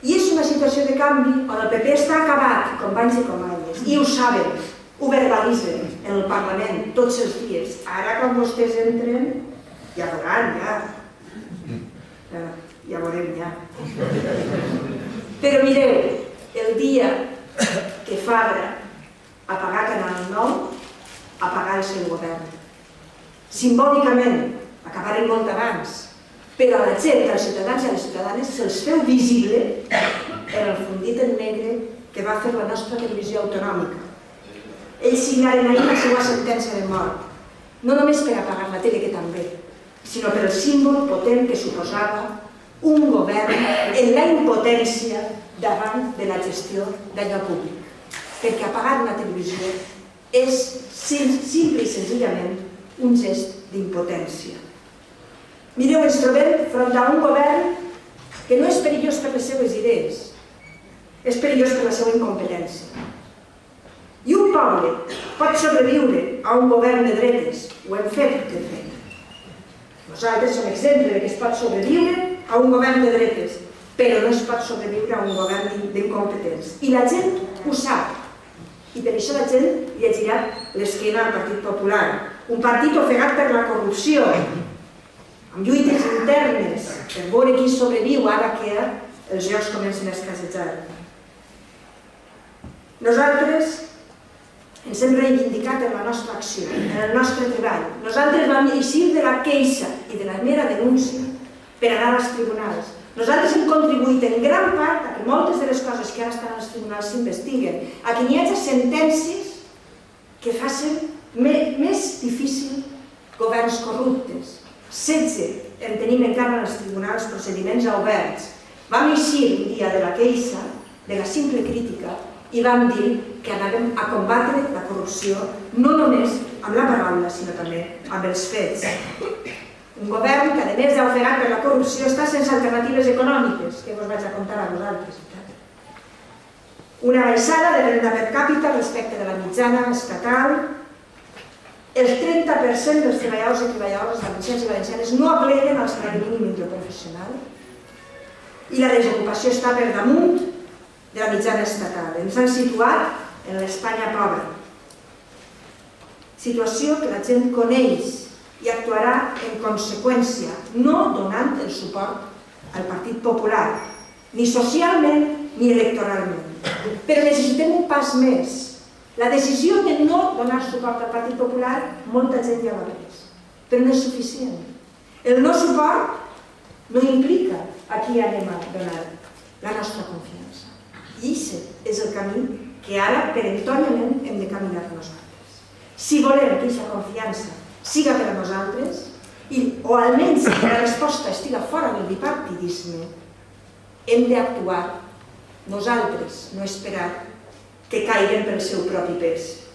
I és una situació de canvi on el PP està acabat, companys i companyes, i ho saben, ho verbalitzen en el Parlament tots els dies. Ara, quan vostès entren, ja veuran, ja veurem, ja. Però mireu, el dia que Fabra apagar Canal 9, apagar el seu govern. Simbòlicament, acabarem molt abans, però a la gent, als ciutadans i a les ciutadanes, se'ls feu visible en el fundit en negre que va fer la nostra televisió autonòmica. Ells signaren ahir la seva sentència de mort, no només per apagar la tele, que també, sinó per el símbol potent que suposava un govern en la impotència davant de la gestió d'allò públic. Perquè apagar una televisió és simple i senzillament un gest d'impotència. Mireu, ens trobem front a un govern que no és perillós per les seves idees, és perillós per la seva incompetència. I un poble pot sobreviure a un govern de dretes, ho hem fet, de fet. Nosaltres som exemple que es pot sobreviure a un govern de dretes, però no es pot sobreviure a un govern d'incompetents. I la gent ho sap. I per això la gent li ha girat l'esquena al Partit Popular. Un partit ofegat per la corrupció, amb lluites internes, per veure qui sobreviu ara que els jocs comencen a escassejar. Nosaltres ens hem reivindicat en la nostra acció, en el nostre treball. Nosaltres vam eixir de la queixa i de la mera denúncia per anar als tribunals. Nosaltres hem contribuït en gran part a que moltes de les coses que ara estan als tribunals s'investiguen, a que n'hi hagi sentències que facin més difícil governs corruptes. 16 en tenim encara als tribunals procediments oberts. Vam eixir un dia de la queixa, de la simple crítica, i vam dir que anàvem a combatre la corrupció no només amb la paraula, sinó també amb els fets. Un govern que, a més d'ofegat per la corrupció, està sense alternatives econòmiques, que us vaig a contar a vosaltres. Una baixada de renda per càpita respecte de la mitjana estatal. El 30% dels treballadors i treballadores valencians i valencianes no apleguen al salari mínim interprofessional. I la desocupació està per damunt de la mitjana estatal. Ens han situat en l'Espanya pobra. Situació que la gent coneix i actuarà en conseqüència, no donant el suport al Partit Popular, ni socialment ni electoralment. Però necessitem un pas més. La decisió de no donar suport al Partit Popular, molta gent ja l'ha pres, però no és suficient. El no suport no implica a qui anem a donar la nostra confiança. I aquest és el camí que ara, peremptòriament, hem de caminar nosaltres. Si volem que aquesta confiança siga per a nosaltres, o almenys que la resposta estiga fora del bipartidisme, hem d'actuar nosaltres, no esperar que caiguem pel seu propi pes.